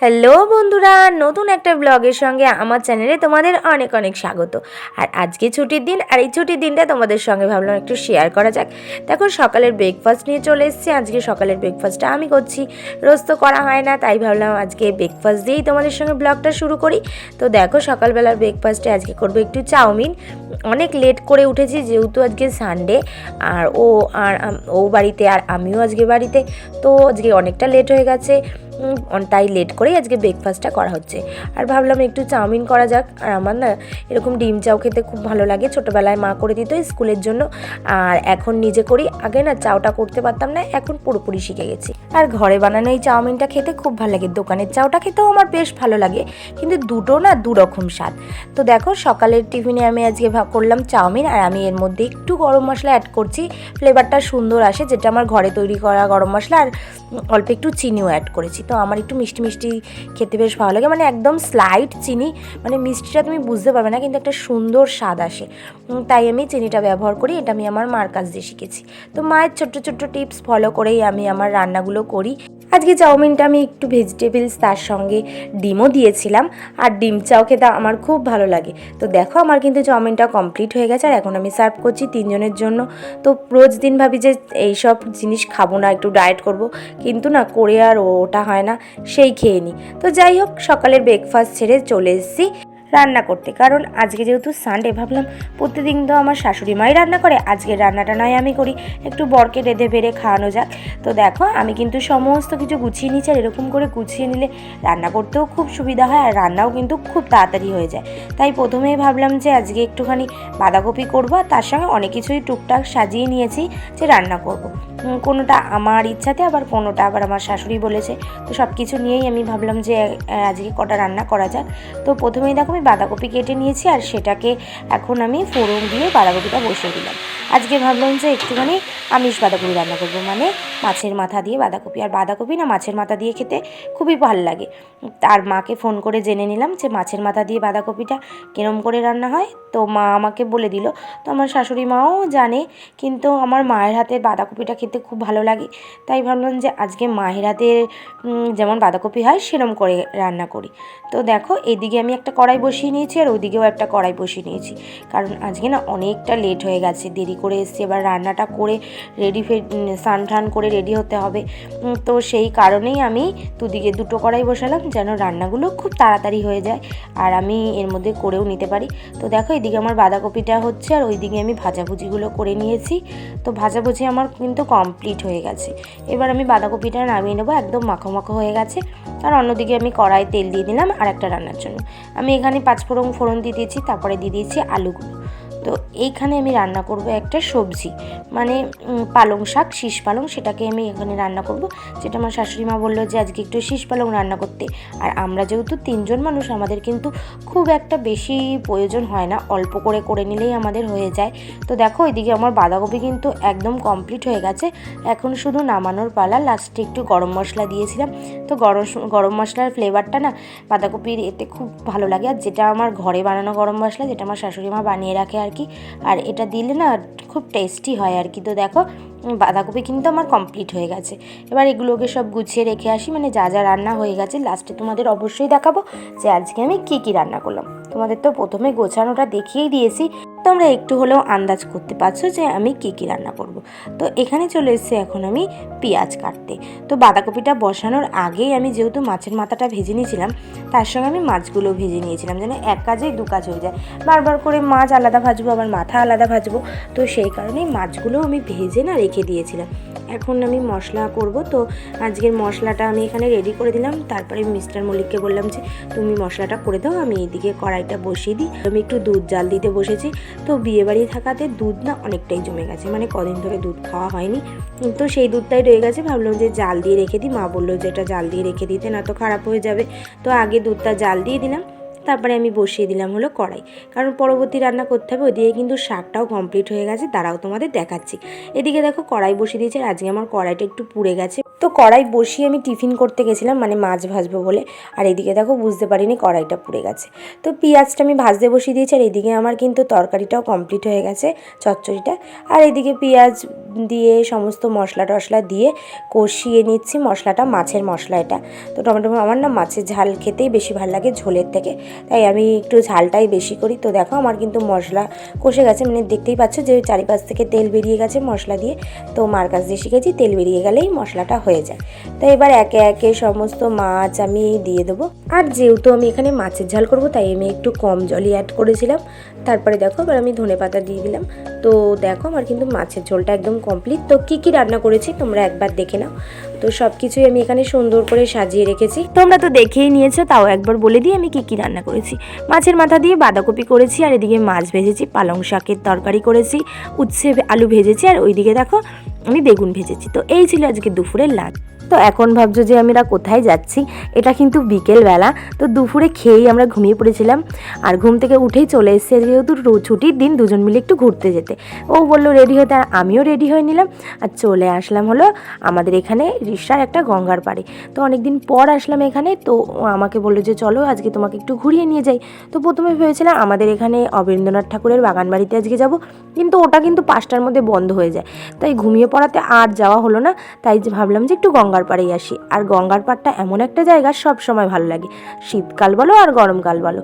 Hello বন্ধুরা, নতুন একটা ব্লগের সঙ্গে আমার চ্যানেলে তোমাদের অনেক অনেক স্বাগত। আর আজকে ছুটির দিন, আর এই ছুটির দিনটা তোমাদের সঙ্গে ভাবলাম একটু শেয়ার করা যাক। দেখো, সকালের ব্রেকফাস্ট নিয়ে চলে এসেছি। আজকে সকালের ব্রেকফাস্টটা আমি করছি, রোজ তো করা হয় না, তাই ভাবলাম আজকে ব্রেকফাস্ট দিয়েই তোমাদের সঙ্গে ব্লগটা শুরু করি। তো দেখো, সকালবেলার ব্রেকফাস্টে আজকে করবো একটু চাউমিন। অনেক লেট করে উঠেছি যেহেতু আজকে সানডে, আর ও বাড়িতে আর আমিও আজকে বাড়িতে, তো আজকে অনেকটা লেট হয়ে গেছে। তাই লেট করেই আজকে ব্রেকফাস্টটা করা হচ্ছে। আর ভাবলাম একটু চাউমিন করা যাক। আর আমার না এরকম ডিম চাউ খেতে খুব ভালো লাগে, ছোটোবেলায় মা করে দিত স্কুলের জন্য, আর এখন নিজে করি। আগে না চাউটা করতে পারতাম না, এখন পুরোপুরি শিখে গেছি। আর ঘরে বানানো এই চাউমিনটা খেতে খুব ভালো লাগে। দোকানের চাউটা খেতেও আমার বেশ ভালো লাগে, কিন্তু দুটো না দুরকম স্বাদ। তো দেখো, সকালের টিফিনে আমি আজকে করলাম চাউমিন, আর আমি এর মধ্যে একটু গরম মশলা অ্যাড করছি, ফ্লেভারটা সুন্দর আসে, যেটা আমার ঘরে তৈরি করা গরম মশলা। আর অল্প একটু চিনিও অ্যাড করেছি। তো আমার একটু মিষ্টি মিষ্টি খেতে বেশ ভালো লাগে, মানে একদম স্লাইট চিনি, মানে মিষ্টিটা তুমি বুঝতে পারবে না, কিন্তু একটা সুন্দর স্বাদ আসে। তাই আমি চিনিটা ব্যবহার করি। এটা আমি আমার মার কাছ দিয়ে শিখেছি। তো মায়ের ছোট্ট ছোট্ট টিপস ফলো করেই আমি আমার রান্নাগুলো করি। আজকে চাউমিনটা আমি একটু ভেজিটেবলস, তার সঙ্গে ডিমও দিয়েছিলাম। আর ডিম চাও খেতে আমার খুব ভালো লাগে। তো দেখো, আমার কিন্তু চাউমিনটা কমপ্লিট হয়ে গেছে, আর এখন আমি সার্ভ করছি তিনজনের জন্য। তো রোজ দিন ভাবি যে এইসব জিনিস খাবো না, একটু ডায়েট করব, কিন্তু না করে আর ওটা হয় না, সেই খেয়ে নিই। তো যাই হোক, সকালের ব্রেকফাস্ট ছেড়ে চলে এসেছি রান্না করতে, কারণ আজকে যেহেতু সানডে, ভাবলাম প্রতিদিন তো আমার শাশুড়ি মাই রান্না করে, আজকের রান্নাটা নয় আমি করি, একটু বরকে রেঁধে বেড়ে খাওয়ানো যাক। তো দেখো, আমি কিন্তু সমস্ত কিছু গুছিয়ে নিচ্ছি। আর এরকম করে গুছিয়ে নিলে রান্না করতেও খুব সুবিধা হয়, আর রান্নাও কিন্তু খুব তাড়াতাড়ি হয়ে যায়। তাই প্রথমেই ভাবলাম যে আজকে একটুখানি বাঁধাকপি করবো, আর তার সঙ্গে অনেক কিছুই টুকটাক সাজিয়ে নিয়েছি যে রান্না করব। কোনোটা আমার ইচ্ছাতে, আবার কোনোটা আবার আমার শাশুড়ি বলেছে। তো সব কিছু নিয়েই আমি ভাবলাম যে আজকে কটা রান্না করা যাক। তো প্রথমেই দেখো, আমি বাঁধাকপি কেটে নিয়েছি, আর সেটাকে এখন আমি ফোড়ন দিয়ে বাঁধাকপিটা বসিয়ে দিলাম। আজকে ভাবলাম যে একটুখানি আমিষ বাঁধাকপি রান্না করবো, মানে মাছের মাথা দিয়ে বাঁধাকপি। আর বাঁধাকপি না মাছের মাথা দিয়ে খেতে খুবই ভালো লাগে। আর মাকে ফোন করে জেনে নিলাম যে মাছের মাথা দিয়ে বাঁধাকপিটা কিরম করে রান্না হয়। তো মা আমাকে বলে দিল। তো আমার শাশুড়ি মাও জানে, কিন্তু আমার মায়ের হাতের বাঁধাকপিটা খেতে খুব ভালো লাগে। তাই ভাবলাম যে আজকে মায়ের হাতের যেমন বাঁধাকপি হয় সেরম করে রান্না করি। তো দেখো, এদিকে আমি একটা কড়াই বসিয়ে নিয়েছি, আর ওইদিকেও একটা কড়াই বসিয়ে নিয়েছি, কারণ আজকে না অনেকটা লেট হয়ে গেছে, দেরি করে এসেছি। এবার রান্নাটা করে স্নান টান করে রেডি হতে হবে। তো সেই কারণেই আমি দুটো কড়াই বসালাম, যেন রান্নাগুলো খুব তাড়াতাড়ি হয়ে যায়, আর আমি এর মধ্যে করেও নিতে পারি। তো দেখো, এদিকে আমার বাঁধাকপিটা হচ্ছে, আর ওইদিকে আমি ভাজাভুজিগুলো করে নিয়েছি। তো ভাজাভুজি আমার কিন্তু কমপ্লিট হয়ে গেছে। এবার আমি বাঁধাকপিটা নামিয়ে নেবো, একদম মাখো মাখো হয়ে গেছে। আর অন্যদিকে আমি কড়াই তেল দিয়ে দিলাম আর একটা রান্নার জন্য। আমি এখানে ফোড়ন দিয়ে দিয়েছি, তারপরে দিয়ে দিয়েছি আলুগুলো। তো এইখানে আমি রান্না করব একটা সবজি, মানে পালং শাক, শীষ পালং, সেটাকে আমি এখানে রান্না করব। যেটা আমার শাশুড়ি মা বললো যে আজকে একটু শীষ পালং রান্না করতে। আর আমরা যেহেতু তিনজন মানুষ, আমাদের কিন্তু খুব একটা বেশি প্রয়োজন হয় না, অল্প করে করে নিলেই আমাদের হয়ে যায়। তো দেখো, এদিকে আমার বাঁধাকপি কিন্তু একদম কমপ্লিট হয়ে গেছে। এখন শুধু নামানোর পালা। লাস্টে একটু গরম মশলা দিয়েছিলাম। তো গরম মশলার ফ্লেভারটা না বাঁধাকপির এতে খুব ভালো লাগে। আর যেটা আমার ঘরে বানানো গরম মশলা, যেটা আমার শাশুড়ি মা বানিয়ে রাখে আর কি, আর এটা দিলে না খুব টেস্টি হয় আর কি। তো দেখো, বাঁধাকপি কিন্তু আমার কমপ্লিট হয়ে গেছে। এবার এগুলোকে সব গুছিয়ে রেখে আসি, মানে যা যা রান্না হয়ে গেছে। লাস্টে তোমাদের অবশ্যই দেখাবো যে আজকে আমি কী রান্না করলাম। তোমাদের তো প্রথমে গোছানোটা দেখিয়েই দিয়েছি, তোমরা একটু হলেও আন্দাজ করতে পারছো যে আমি কী রান্না করব। তো এখানে চলে এসেছি এখন আমি পেঁয়াজ কাটতে। তো বাঁধাকপিটা বসানোর আগেই আমি যেহেতু মাছের মাথাটা ভেজে নিয়েছিলাম, তার সঙ্গে আমি মাছগুলো ভেজে নিয়েছিলাম, যেন এক কাজেই দু কাজ হয়ে যায়। বারবার করে মাছ আলাদা ভাজবো, আবার মাথা আলাদা ভাজবো, তো সেই কারণেই মাছগুলো আমি ভেজে না রেখে দিয়েছিলাম। এখন আমি মশলা করব। তো আজকের মশলাটা আমি এখানে রেডি করে দিলাম। তারপরে মিস্টার মল্লিককে বললাম যে তুমি মশলাটা করে দাও, আমি এইদিকে কড়াইটা বসিয়ে দিই। আমি একটু দুধ জাল দিতে বসেছি। তো বিয়েবাড়ি থাকাতে দুধ না অনেকটাই জমে গেছে, মানে কদিন ধরে দুধ খাওয়া হয়নি, তো সেই দুধটাই রয়ে গেছে। ভাবলাম যে জাল দিয়ে রেখে দিই। মা বললো যে এটা জাল দিয়ে রেখে দিতে, না তো খারাপ হয়ে যাবে। তো আগে দুধটা জাল দিয়ে দিলাম, তারপরে আমি বসিয়ে দিলাম হলো কড়াই, কারণ পরবর্তী রান্না করতে হবে। ওদিকে কিন্তু শাকটাও কমপ্লিট হয়ে গেছে, দাঁড়াও তোমাদের দেখাচ্ছি। এদিকে দেখো, কড়াই বসিয়ে দিয়েছে। আর আজকে আমার কড়াইটা একটু পুড়ে গেছে। তো কড়াই বসিয়ে আমি টিফিন করতে গেছিলাম, মানে মাছ ভাজবো বলে। আর এদিকে দেখো, বুঝতে পারিনি কড়াইটা পুড়ে গেছে। তো পেঁয়াজটা আমি ভাজতে বসিয়ে দিয়েছি। আর এদিকে আমার কিন্তু তরকারিটাও কমপ্লিট হয়ে গেছে, চচ্চড়িটা। আর এদিকে পেঁয়াজ দিয়ে সমস্ত মশলা টশলা দিয়ে কষিয়ে নিচ্ছি মশলাটা, মাছের মশলা এটা। তো টমেটো আমার না মাছের ঝাল খেতেই বেশি ভালো লাগে ঝোলের থেকে, তাই আমি একটু ঝালটাই বেশি করি। তো দেখো আমার কিন্তু মশলা কষে গেছে, মানে দেখতেই পাচ্ছ যে চারিপাশ থেকে তেল বেরিয়ে গেছে মশলা দিয়ে। তো মার কাছ দিয়ে শিখেছি তেল বেরিয়ে গেলেই মশলাটা হয়ে যায়। তো এবার একে একে সমস্ত মাছ আমি দিয়ে দেবো। আর যেহেতু আমি এখানে মাছের ঝাল করব তাই আমি একটু কম জলই অ্যাড করেছিলাম। তারপরে দেখো এবার আমি ধনেপাতা দিয়ে দিলাম। তো দেখো আমার কিন্তু মাছের ঝোলটা একদম কমপ্লিট। তো কী রান্না করেছি তোমরা একবার দেখে নাও। তো সব কিছুই আমি এখানে সুন্দর করে সাজিয়ে রেখেছি, তোমরা তো দেখেই নিয়েছো, তাও একবার বলে দিই আমি কী রান্না করেছি। মাছের মাথা দিয়ে বাঁধাকপি করেছি, আর এদিকে মাছ ভেজেছি, পালং শাকের তরকারি করেছি, উচ্ছে আলু ভেজেছি, আর ওইদিকে দেখো আমি বেগুন ভেজেছি। তো এই ছিল আজকে দুপুরের লাঞ্চ। তো এখন ভাবছো যে আমরা কোথায় যাচ্ছি, এটা কিন্তু বিকেলবেলা। তো দুপুরে খেয়েই আমরা ঘুমিয়ে পড়েছিলাম, আর ঘুম থেকে উঠেই চলে এসেছে, যেহেতু ছুটির দিন, দুজন মিলে একটু ঘুরতে যেতে। ও বললো রেডি হতে, আর আমিও রেডি হয়ে নিলাম, আর চলে আসলাম হলো আমাদের এখানে রিষড়ার একটা গঙ্গার পাড়ে। তো অনেকদিন পর আসলাম এখানে, তো আমাকে বললো যে চলো আজকে তোমাকে একটু ঘুরিয়ে নিয়ে যাই। তো প্রথমে ভেবেছিলাম আমাদের এখানে অবনীন্দ্রনাথ ঠাকুরের বাগান বাড়িতে আজকে যাব, কিন্তু ওটা কিন্তু 5টার মধ্যে বন্ধ হয়ে যায়, তাই ঘুমিয়ে পড়াতে আর যাওয়া হলো না। তাই ভাবলাম যে একটু গঙ্গার পাড়েই আসি। আর গঙ্গার পাড়টা এমন একটা জায়গা সব সময় ভালো লাগে, শীতকাল বলো আর গরমকাল বলো,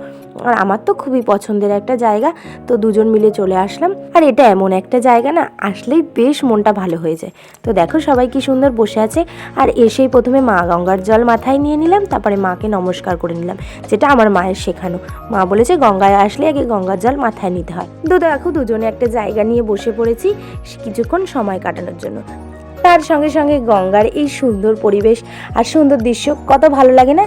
আর আমার তো খুবই পছন্দের একটা জায়গা। তো দুজন মিলে চলে আসলাম, আর এটা এমন একটা জায়গা না, আসলেই বেশ মনটা ভালো হয়ে যায়। তো দেখো সবাই কি সুন্দর বসে আছে, আর এসেই প্রথমে মা গঙ্গার জল মাথায় নিয়ে নিলাম, তারপরে মাকে নমস্কার করে নিলাম, যেটা আমার মায়ের শেখানো। মা বলেছে গঙ্গায় আসলে আগে গঙ্গার জল মাথায় নিতে হয়। তো দেখো দুজনে একটা জায়গা নিয়ে বসে পড়েছি কিছুক্ষণ সময় কাটানোর জন্য। তার সঙ্গে সঙ্গে গঙ্গার এই সুন্দর পরিবেশ আর সুন্দর দৃশ্য কত ভালো লাগে না।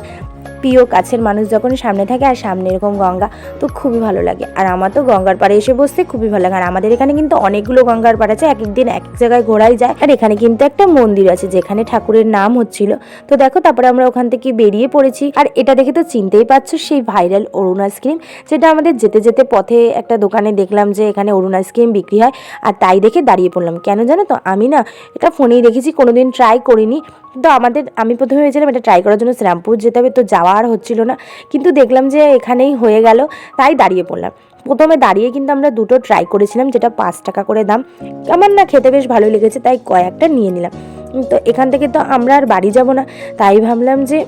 প্রিয় কাছের মানুষ যখন সামনে থাকে আর সামনে এরকম গঙ্গা, তো খুবই ভালো লাগে। আর আমার তো গঙ্গার পাড়ে এসে বসতে খুবই ভালো লাগে। আর আমাদের এখানে কিন্তু অনেকগুলো গঙ্গার পাড় আছে, এক এক দিন এক এক জায়গায় ঘোরাই যায়। আর এখানে কিন্তু একটা মন্দির আছে যেখানে ঠাকুরের নাম হচ্ছিল। তো দেখো তারপরে আমরা ওখান থেকে বেরিয়ে পড়েছি, আর এটা দেখে তো চিনতেই পারছো সেই ভাইরাল অরুণ আইসক্রিম, যেটা আমাদের যেতে যেতে পথে একটা দোকানে দেখলাম যে এখানে অরুণ আইসক্রিম বিক্রি হয়, আর তাই দেখে দাঁড়িয়ে পড়লাম। কেন জানো তো, আমি না এটা ফোনেই দেখেছি, কোনোদিন ট্রাই করিনি। তো আমি প্রথমে ভেবেছিলাম এটা ট্রাই করার জন্য শ্রীরামপুর যেতে হবে, তো যাওয়া আর হচ্ছিল না, কিন্তু দেখলাম যে এখানেই হয়ে গেল, তাই দাঁড়িয়ে পড়লাম। প্রথমে দাঁড়িয়ে কিন্তু আমরা দুটো ট্রাই করেছিলাম, যেটা 5 টাকা করে দাম। আমার না খেতে বেশ ভালোই লেগেছে, তাই কয়েকটা নিয়ে নিলাম। তো এখান থেকে তো আমরা আর বাড়ি যাব না, তাই ভাবলাম যে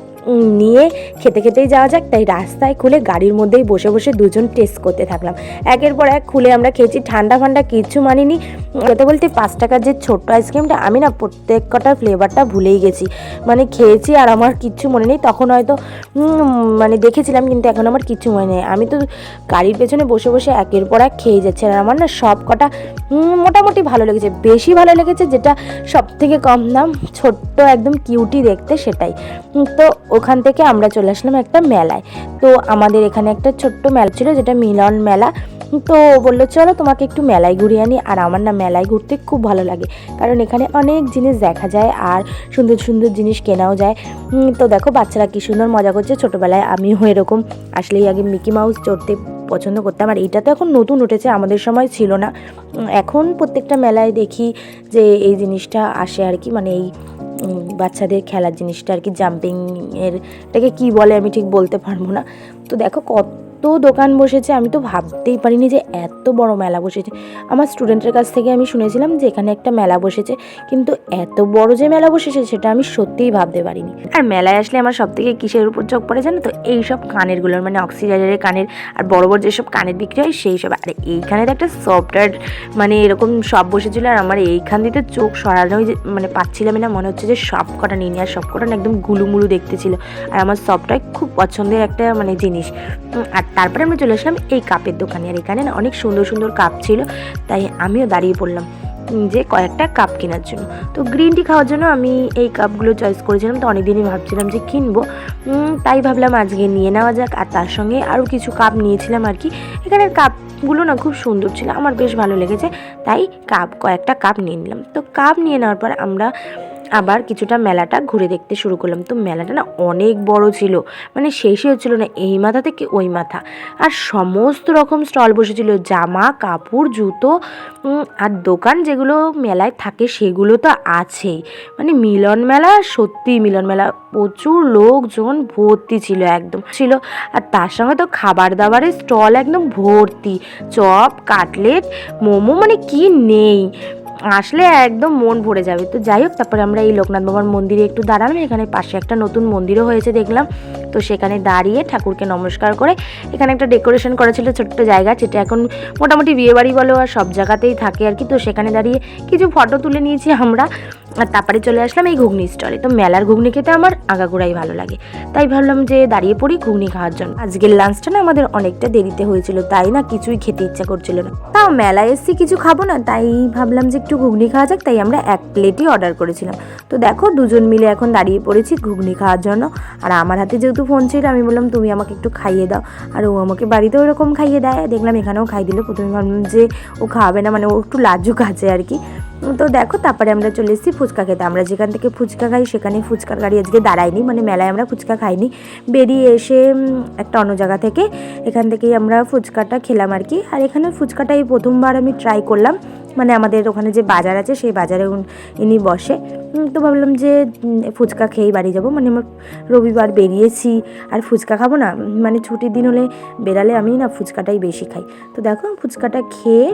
নিয়ে খেতে খেতেই যাওয়া যাক। তাই রাস্তায় খুলে গাড়ির মধ্যেই বসে বসে দুজন টেস্ট করতে থাকলাম। একের পর এক খুলে আমরা খেয়েছি, ঠান্ডা ফান্ডা কিচ্ছু মানিনি। বলতে বলতে 5 টাকার যে ছোট্ট আইসক্রিমটা, আমি না প্রত্যেক কটা ফ্লেভারটা ভুলেই গেছি, মানে খেয়েছি আর আমার কিচ্ছু মনে নেই। তখন হয়তো মানে দেখেছিলাম, কিন্তু এখন আমার কিচ্ছু মনে নেই। আমি তো গাড়ির পেছনে বসে বসে একের পর এক খেয়ে যাচ্ছি, আর আমার না সব কটা মোটামুটি ভালো লেগেছে। বেশি ভালো লেগেছে যেটা সব থেকে কম দাম, ছোট্ট একদম কিউটি দেখতে, সেটাই। তো ওখান থেকে আমরা চলে আসলাম একটা মেলায়। তো আমাদের এখানে একটা ছোট্ট মেলা ছিল, যেটা মিলন মেলা। তো বললো চলো তোমাকে একটু মেলায় ঘুরিয়ে আনি। আর আমার না মেলায় ঘুরতে খুব ভালো লাগে, কারণ এখানে অনেক জিনিস দেখা যায় আর সুন্দর সুন্দর জিনিস কেনাও যায়। তো দেখো বাচ্চারা কি সুন্দর মজা করছে। ছোটোবেলায় আমিও এরকম আসলেই আগে মিকি মাউস চড়তে পছন্দ করতাম, আর এইটা তো এখন নতুন উঠেছে, আমাদের সময় ছিল না। এখন প্রত্যেকটা মেলায় দেখি যে এই জিনিসটা আসে আর কি, মানে এই বাচ্চাদের খেলার জিনিসটা আর কি, জাম্পিং এর, এটাকে কী বলে আমি ঠিক বলতে পারবো না। তো দেখো কত দোকান বসেছে, আমি তো ভাবতেই পারিনি যে এত বড় মেলা বসেছে। আমার স্টুডেন্টের কাছ থেকে আমি শুনেছিলাম যে এখানে একটা মেলা বসেছে, কিন্তু এত বড় যে মেলা বসেছে সেটা আমি সত্যিই ভাবতে পারিনি। আর মেলায় আসলে আমার সব থেকে কিসের উপর চোখ পড়ে জানো তো, এই সব কানেরগুলোর, মানে অক্সিডাইজারের কানের, আর বড় বড় যেসব কানের বিক্রি হয় সেই সব। আর এইখানে তো একটা সফটওয়্যার মানে এরকম সব বসেছিল, আর আমার এইখান দিতে চোখ সরানোই মানে পাচ্ছিলাম না, মনে হচ্ছে যে সব কটা নিয়ে নিয়ে, আর সব কটা একদম গুলুমুলু দেখতে ছিল। আর আমার সবটাই খুব পছন্দের একটা মানে জিনিস। আর তারপরে আমরা চলে আসলাম এই কাপের দোকানে, আর এখানে না অনেক সুন্দর সুন্দর কাপ ছিল, তাই আমিও দাঁড়িয়ে পড়লাম যে কয়েকটা কাপ কেনার জন্য। তো গ্রিন টি খাওয়ার জন্য আমি এই কাপগুলো চয়েস করেছিলাম। তো অনেকদিনই ভাবছিলাম যে কিনবো, তাই ভাবলাম আজকে নিয়ে নেওয়া যাক। আর তার সঙ্গে আরও কিছু কাপ নিয়েছিলাম আর কি। এখানের কাপগুলো না খুব সুন্দর ছিল, আমার বেশ ভালো লেগেছে, তাই কয়েকটা কাপ নিয়ে নিলাম। তো কাপ নিয়ে নেওয়ার পর আমরা আবার কিছুটা মেলাটা ঘুরে দেখতে শুরু করলাম। তো মেলাটা না অনেক বড় ছিল, মানে শেষই হচ্ছিল না, এই মাথা থেকে ওই মাথা। আর সমস্ত রকম স্টল বসেছিল, জামা কাপড় জুতো, আর দোকান যেগুলো মেলায় থাকে সেগুলো তো আছেই। মানে মিলন মেলা, সত্যি মিলন মেলা, প্রচুর লোকজন ভর্তি ছিল, একদম ছিল। আর তার সঙ্গে তো খাবার দাবারের স্টল একদম ভর্তি, চপ কাটলেট মোমো, মানে কি নেই। আসলে একদম মন ভরে যাবে। তো যাই হোক, তারপরে আমরা এই লোকনাথ বাবার মন্দিরে একটু দাঁড়ালাম। এখানে পাশে একটা নতুন মন্দিরও হয়েছে দেখলাম, তো সেখানে দাঁড়িয়ে ঠাকুরকে নমস্কার করে এখানে একটা ডেকোরেশন করা ছিল ছোট্ট জায়গা, যেটা এখন মোটামুটি বিয়েবাড়ি বলো আর সব জায়গাতেই থাকে আর কি। তো সেখানে দাঁড়িয়ে কিছু ফটো তুলে নিয়েছি আমরা, আর তারপরে চলে আসলাম এই ঘুগনি স্টলে। তো মেলার ঘুগনি খেতে আমার আগাগোড়াই ভালো লাগে, তাই ভাবলাম যে দাঁড়িয়ে পড়ি ঘুগনি খাওয়ার জন্য। আজকের লাঞ্চটা না আমাদের অনেকটা দেরিতে হয়েছিল, তাই না কিছুই খেতে ইচ্ছা করছিল না। তাও মেলায় এসছি কিছু খাবো না, তাই ভাবলাম যে একটু ঘুগনি খাওয়া যাক, তাই আমরা এক প্লেটই অর্ডার করেছিলাম। তো দেখো দুজন মিলে এখন দাঁড়িয়ে পড়েছি ঘুগনি খাওয়ার জন্য। আর আমার হাতে যেহেতু ফোন ছিল, আমি বললাম তুমি আমাকে একটু খাইয়ে দাও, আর ও আমাকে বাড়িতেও এরকম খাইয়ে দেয়। দেখলাম এখানেও খাই দিল। প্রথমে ভাবলাম যে ও খাওয়াবে না, মানে ও একটু লাজুক আছে আর কি। তো দেখো তারপরে আমরা চলে এসেছি ফুচকা খেতে। আমরা যেখান থেকে ফুচকা খাই সেখানে ফুচকার গাড়ি আজকে দাঁড়ায়নি, মানে মেলায় আমরা ফুচকা খাইনি। বেরিয়ে এসে একটা অন্য জায়গা থেকে এখান থেকেই আমরা ফুচকাটা খেলাম আর কি। আর এখানে ফুচকাটাই প্রথমবার আমি ট্রাই করলাম, মানে আমাদের ওখানে যে বাজার আছে সেই বাজারে ইনি বসে। তো ভাবলাম যে ফুচকা খেয়েই বাড়ি যাব, মানে আমার রবিবার বেরিয়েছি আর ফুচকা খাবো না, মানে ছুটির দিন হলে বেরালে আমি না ফুচকাটাই বেশি খাই। তো দেখো ফুচকাটা খেয়ে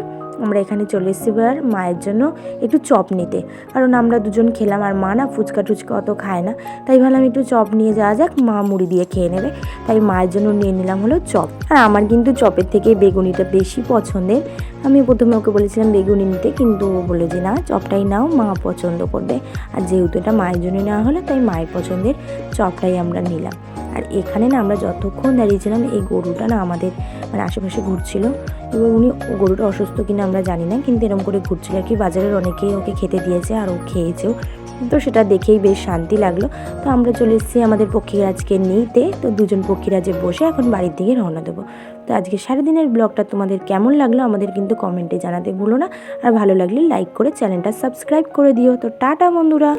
আমরা এখানে চলে এসেছি এবার মায়ের জন্য একটু চপ নিতে, কারণ আমরা দুজন খেলাম আর মা না ফুচকা টুচকা অত খায় না, তাই ভাবলাম একটু চপ নিয়ে যাওয়া যাক, মা মুড়ি দিয়ে খেয়ে নেবে। তাই মায়ের জন্য নিয়ে নিলাম হলো চপ। আর আমার কিন্তু চপের থেকে বেগুনিটা বেশি পছন্দের। আমি প্রথমে ওকে বলেছিলাম বেগুনি নিতে, কিন্তু ও বলে যে না চপটাই নাও, মা পছন্দ করবে। আর যেহেতু এটা মায়ের জন্য নেওয়া হলো, তাই মায়ের পছন্দের চপটাই আমরা নিলাম। আর এখানে না আমরা যতক্ষণ দাঁড়িয়েছিলাম এই গরুটা না আমাদের মানে আশেপাশে ঘুরছিল। এবার উনি গরুটা অসুস্থ কিনা আমরা জানি না, কিন্তু এরকম করে ঘুরছিল আর কি। বাজারের অনেকেই ওকে খেতে দিয়েছে আর ও খেয়েছেও, তো সেটা দেখেই বেশ শান্তি লাগলো। তো আমরা চলে এসেছি আমাদের পক্ষীরাজকে নিতে। তো দুজন পক্ষীরাজে বসে এখন বাড়ির দিকে রওনা দেবো। তো আজকে সারাদিনের ব্লগটা তোমাদের কেমন লাগলো আমাদের কিন্তু কমেন্টে জানাতে ভুলো না। আর ভালো লাগলে লাইক করে চ্যানেলটা সাবস্ক্রাইব করে দিও। তো টাটা বন্ধুরা।